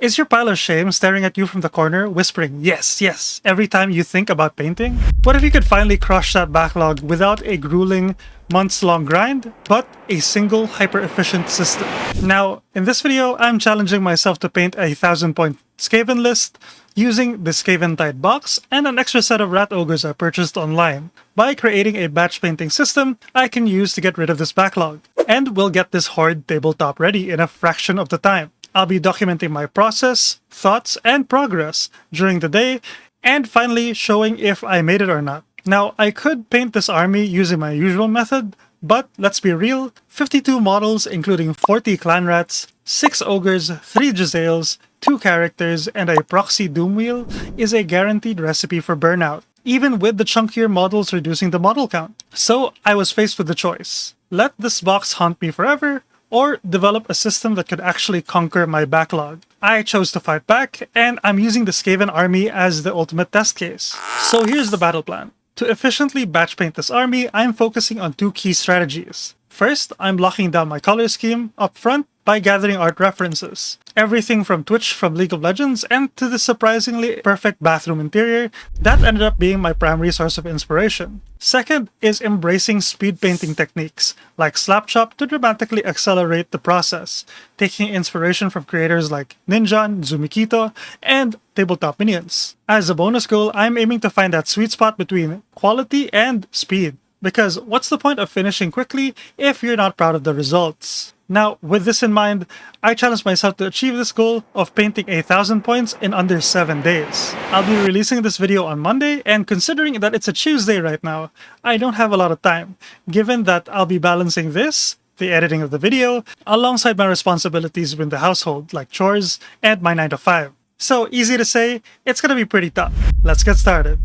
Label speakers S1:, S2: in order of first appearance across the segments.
S1: Is your pile of shame staring at you from the corner, whispering, yes, yes, every time you think about painting? What if you could finally crush that backlog without a grueling, months-long grind, but a single hyper-efficient system? Now, in this video, I'm challenging myself to paint a 1000-point Skaven list using the Skaven Tide box and an extra set of rat ogres I purchased online. By creating a batch painting system I can use to get rid of this backlog. And we'll get this horde tabletop ready in a fraction of the time. I'll be documenting my process, thoughts, and progress during the day, and finally showing if I made it or not. Now, I could paint this army using my usual method, but let's be real, 52 models including 40 clan rats, 6 ogres, 3 Jezzails, 2 characters, and a proxy doom wheel is a guaranteed recipe for burnout, even with the chunkier models reducing the model count. So I was faced with the choice. Let this box haunt me forever, or develop a system that could actually conquer my backlog. I chose to fight back, and I'm using the Skaven army as the ultimate test case. So here's the battle plan. To efficiently batch paint this army, I'm focusing on 2 key strategies. First, I'm locking down my color scheme up front by gathering art references. Everything from Twitch from League of Legends and to the surprisingly perfect bathroom interior that ended up being my primary source of inspiration. Second is embracing speed painting techniques like Slapchop to dramatically accelerate the process, taking inspiration from creators like Ninjan, Zumikito, and Tabletop Minions. As a bonus goal, I'm aiming to find that sweet spot between quality and speed. Because what's the point of finishing quickly if you're not proud of the results? Now, with this in mind, I challenged myself to achieve this goal of painting 1000 points in under 7 days. I'll be releasing this video on Monday, and considering that it's a Tuesday right now, I don't have a lot of time, given that I'll be balancing this, the editing of the video, alongside my responsibilities within the household, like chores, and my 9 to 5. So, easy to say, it's gonna be pretty tough. Let's get started.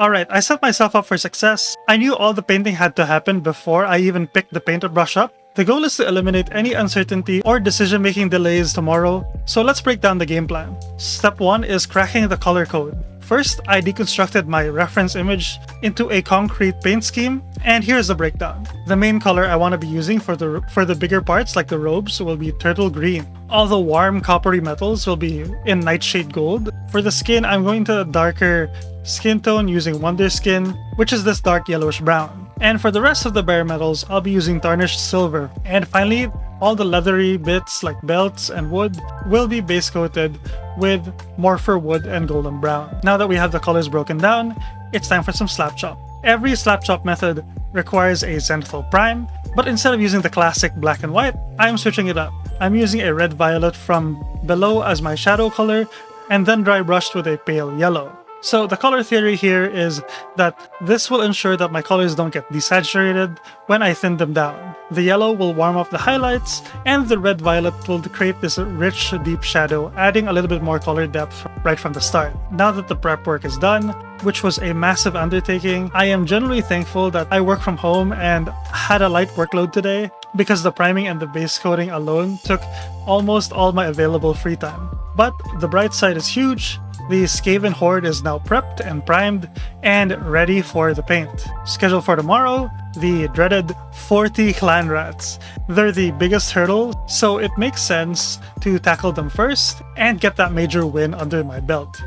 S1: Alright, I set myself up for success. I knew all the painting had to happen before I even picked the paint or brush up. The goal is to eliminate any uncertainty or decision-making delays tomorrow, so let's break down the game plan. Step 1 is cracking the color code. First, I deconstructed my reference image into a concrete paint scheme, and here's the breakdown. The main color I want to be using for the bigger parts, like the robes, will be turtle green. All the warm coppery metals will be in nightshade gold. For the skin, I'm going to a darker skin tone using Wonder Skin, which is this dark yellowish brown. And for the rest of the bare metals, I'll be using tarnished silver. And finally, all the leathery bits like belts and wood will be base coated with Morpher wood and golden brown. Now that we have the colors broken down, it's time for some slap chop. Every slap chop method requires a zenithal prime, but instead of using the classic black and white, I'm switching it up. I'm using a red violet from below as my shadow color, and then dry brushed with a pale yellow. So the color theory here is that this will ensure that my colors don't get desaturated when I thin them down. The yellow will warm up the highlights, and the red violet will create this rich, deep shadow, adding a little bit more color depth right from the start. Now that the prep work is done, which was a massive undertaking, I am genuinely thankful that I work from home and had a light workload today, because the priming and the base coating alone took almost all my available free time. But the bright side is huge. The Skaven horde is now prepped and primed and ready for the paint. Scheduled for tomorrow, the dreaded 40 clan rats. They're the biggest hurdle, so it makes sense to tackle them first and get that major win under my belt.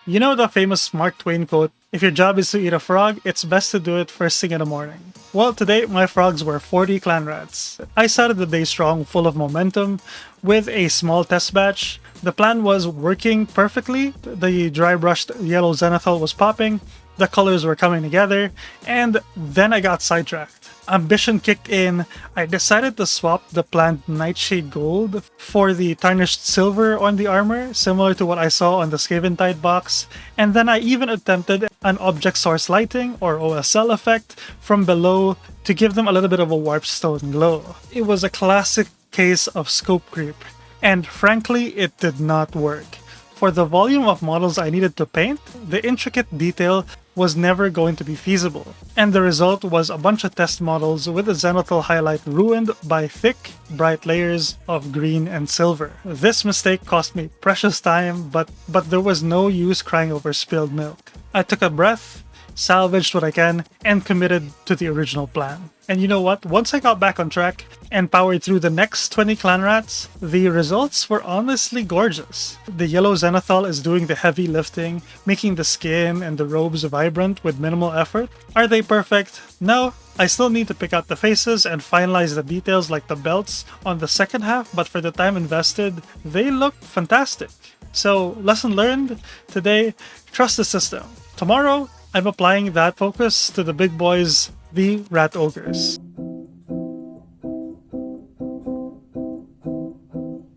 S1: You know the famous Mark Twain quote, "If your job is to eat a frog, it's best to do it first thing in the morning." Well, today my frogs were 40 clan rats. I started the day strong, full of momentum, with a small test batch. The plan was working perfectly. The dry brushed yellow zenithal was popping, the colors were coming together, and then I got sidetracked. Ambition kicked in. I decided to swap the planned nightshade gold for the tarnished silver on the armor, similar to what I saw on the Skaven Tide box, and then I even attempted an object source lighting or OSL effect from below to give them a little bit of a warped stone glow. It was a classic case of scope creep, and frankly it did not work. For the volume of models I needed to paint, the intricate detail was never going to be feasible, and the result was a bunch of test models with the zenithal highlight ruined by thick, bright layers of green and silver. This mistake cost me precious time, but there was no use crying over spilled milk. I took a breath, salvaged what I can, and committed to the original plan. And you know what? Once I got back on track and powered through the next 20 clan rats, the results were honestly gorgeous. The yellow zenithal is doing the heavy lifting, making the skin and the robes vibrant with minimal effort. Are they perfect? No. I still need to pick out the faces and finalize the details like the belts on the second half, but for the time invested, they look fantastic. So, lesson learned today, trust the system. Tomorrow, I'm applying that focus to the big boys, the rat ogres.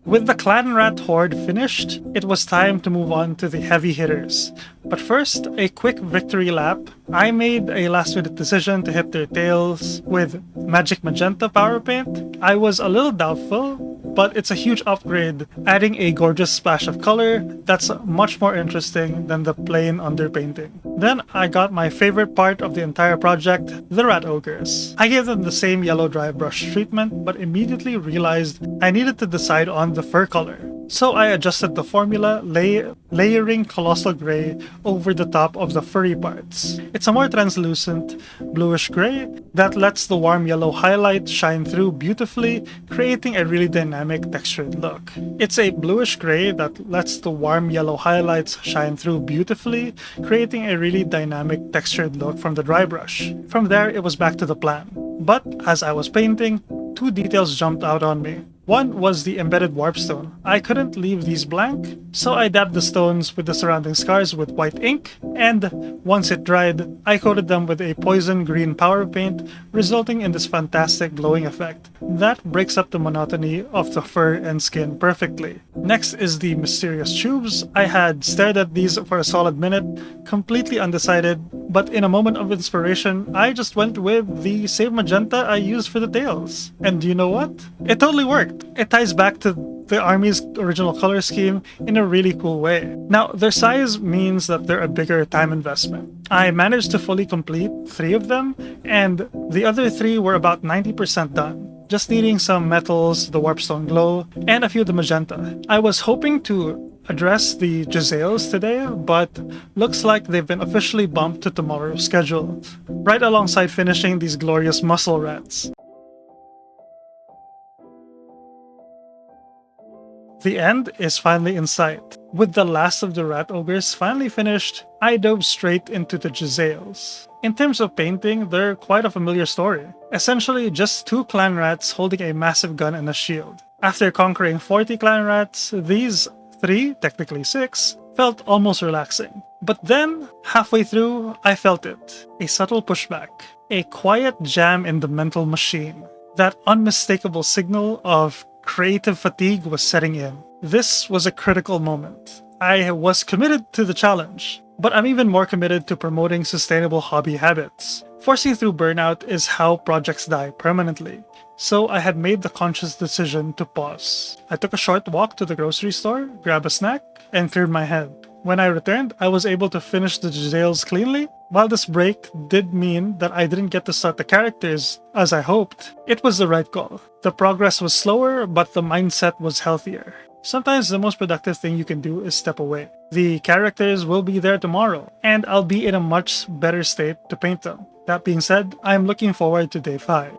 S1: With the clan rat horde finished, it was time to move on to the heavy hitters. But first, a quick victory lap. I made a last-minute decision to hit their tails with Magic Magenta Power Paint. I was a little doubtful, but it's a huge upgrade, adding a gorgeous splash of color that's much more interesting than the plain underpainting. Then I got my favorite part of the entire project, the rat ogres. I gave them the same yellow dry brush treatment, but immediately realized I needed to decide on the fur color. So I adjusted the formula, layering Colossal Gray over the top of the furry parts. It's a more translucent, bluish gray that lets the warm yellow highlight shine through beautifully, creating a really dynamic textured look. It's a bluish gray that lets the warm yellow highlights shine through beautifully, creating a really dynamic textured look from the dry brush. From there, it was back to the plan. But as I was painting, two details jumped out on me. One was the embedded warpstone. I couldn't leave these blank, so I dabbed the stones with the surrounding scars with white ink, and once it dried, I coated them with a poison green power paint, resulting in this fantastic glowing effect. That breaks up the monotony of the fur and skin perfectly. Next is the mysterious tubes. I had stared at these for a solid minute, completely undecided, but in a moment of inspiration, I just went with the same magenta I used for the tails. And you know what? It totally worked. It ties back to the army's original color scheme in a really cool way. Now, their size means that they're a bigger time investment. I managed to fully complete 3 of them, and the other 3 were about 90% done. Just needing some metals, the warpstone glow, and a few of the magenta. I was hoping to address the Jezzails today, but looks like they've been officially bumped to tomorrow's schedule, right alongside finishing these glorious muscle rats. The end is finally in sight. With the last of the rat ogres finally finished, I dove straight into the Jezzails. In terms of painting, they're quite a familiar story. Essentially just 2 clan rats holding a massive gun and a shield. After conquering 40 clan rats, these 3, technically 6, felt almost relaxing. But then, halfway through, I felt it. A subtle pushback. A quiet jam in the mental machine. That unmistakable signal of creative fatigue was setting in. This was a critical moment. I was committed to the challenge, but I'm even more committed to promoting sustainable hobby habits. Forcing through burnout is how projects die permanently, so I had made the conscious decision to pause. I took a short walk to the grocery store, grabbed a snack, and cleared my head. When I returned, I was able to finish the Jezzails cleanly. While this break did mean that I didn't get to start the characters as I hoped, it was the right call. The progress was slower, but the mindset was healthier. Sometimes the most productive thing you can do is step away. The characters will be there tomorrow, and I'll be in a much better state to paint them. That being said, I am looking forward to day 5.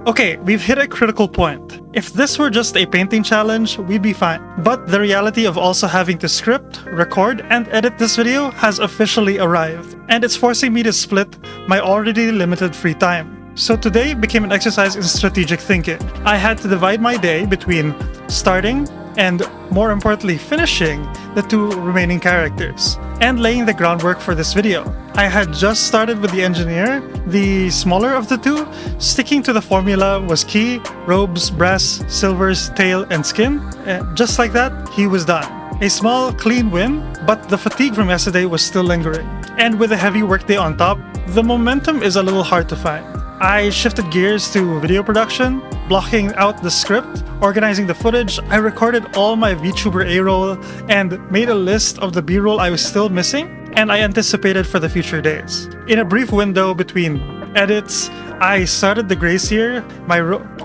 S1: Okay, we've hit a critical point. If this were just a painting challenge, we'd be fine. But the reality of also having to script, record, and edit this video has officially arrived, and it's forcing me to split my already limited free time. So today became an exercise in strategic thinking. I had to divide my day between starting and, more importantly, finishing the 2 remaining characters, and laying the groundwork for this video. I had just started with the engineer, the smaller of the 2. Sticking to the formula was key: robes, brass, silvers, tail, and skin. Just like that, he was done. A small, clean win, but the fatigue from yesterday was still lingering. And with a heavy workday on top, the momentum is a little hard to find. I shifted gears to video production, blocking out the script, organizing the footage. I recorded all my VTuber A-roll and made a list of the B-roll I was still missing and I anticipated for the future days. In a brief window between Edits. I started the Gracier,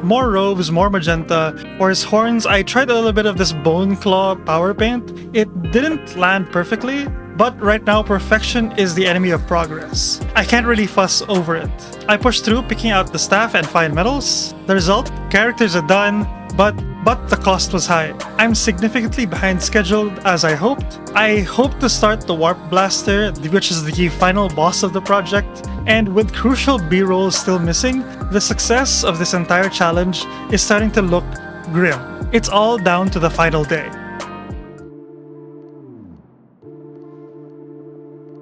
S1: more robes, more magenta. For his horns, I tried a little bit of this Bone Claw power paint. It didn't land perfectly, but right now perfection is the enemy of progress. I can't really fuss over it. I pushed through picking out the staff and fine metals. The result? Characters are done, but the cost was high. I'm significantly behind schedule as I hoped. I hope to start the Warp Blaster, which is the final boss of the project, and with crucial B-rolls still missing, the success of this entire challenge is starting to look grim. It's all down to the final day.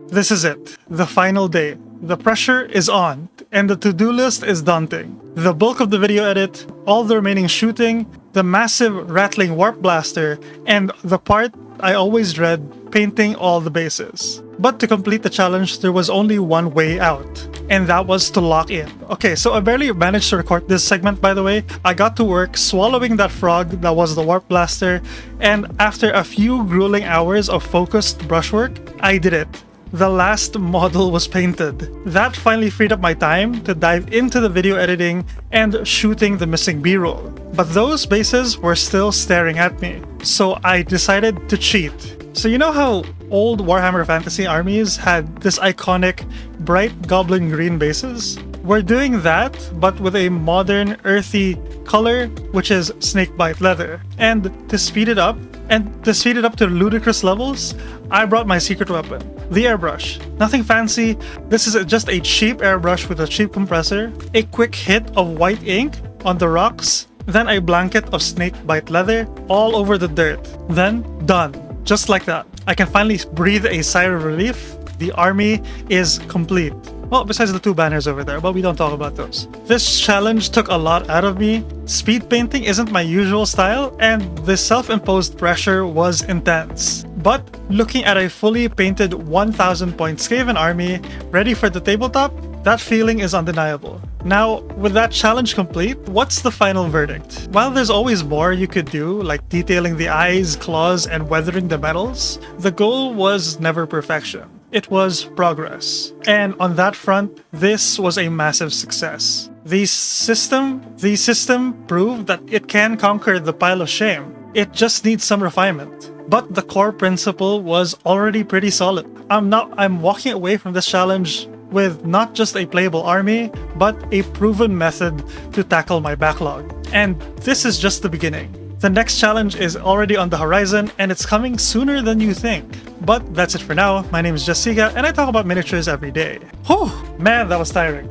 S1: This is it, the final day. The pressure is on, and the to-do list is daunting. The bulk of the video edit, all the remaining shooting, the massive rattling Warp Blaster, and the part I always dread, painting all the bases. But to complete the challenge, there was only one way out, and that was to lock in. Okay, so I barely managed to record this segment, by the way. I got to work swallowing that frog that was the Warp Blaster, and after a few grueling hours of focused brushwork, I did it. The last model was painted. That finally freed up my time to dive into the video editing and shooting the missing B-roll. But those bases were still staring at me, so I decided to cheat. So you know how old Warhammer Fantasy armies had this iconic bright goblin green bases? We're doing that, but with a modern earthy color, which is snakebite leather. And to speed it up to ludicrous levels, I brought my secret weapon, the airbrush. Nothing fancy, this is just a cheap airbrush with a cheap compressor, a quick hit of white ink on the rocks, then a blanket of snakebite leather all over the dirt. Then done. Just like that. I can finally breathe a sigh of relief. The army is complete. Well, besides the two banners over there, but we don't talk about those. This challenge took a lot out of me. Speed painting isn't my usual style, and the self-imposed pressure was intense. But looking at a fully painted 1000 point Skaven army ready for the tabletop, that feeling is undeniable. Now, with that challenge complete, what's the final verdict? While there's always more you could do, like detailing the eyes, claws, and weathering the metals, the goal was never perfection. It was progress. And on that front, this was a massive success. The system proved that it can conquer the pile of shame. It just needs some refinement. But the core principle was already pretty solid. I'm walking away from this challenge with not just a playable army, but a proven method to tackle my backlog. And this is just the beginning. The next challenge is already on the horizon, and it's coming sooner than you think. But that's it for now. My name is Jessica, and I talk about miniatures every day. Whew! Man, that was tiring.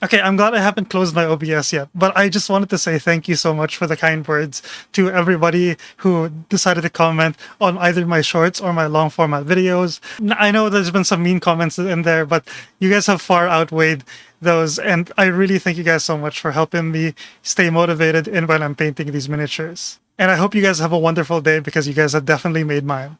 S1: Okay, I'm glad I haven't closed my OBS yet, but I just wanted to say thank you so much for the kind words to everybody who decided to comment on either my shorts or my long format videos. I know there's been some mean comments in there, but you guys have far outweighed those, and I really thank you guys so much for helping me stay motivated in when I'm painting these miniatures. And I hope you guys have a wonderful day because you guys have definitely made mine.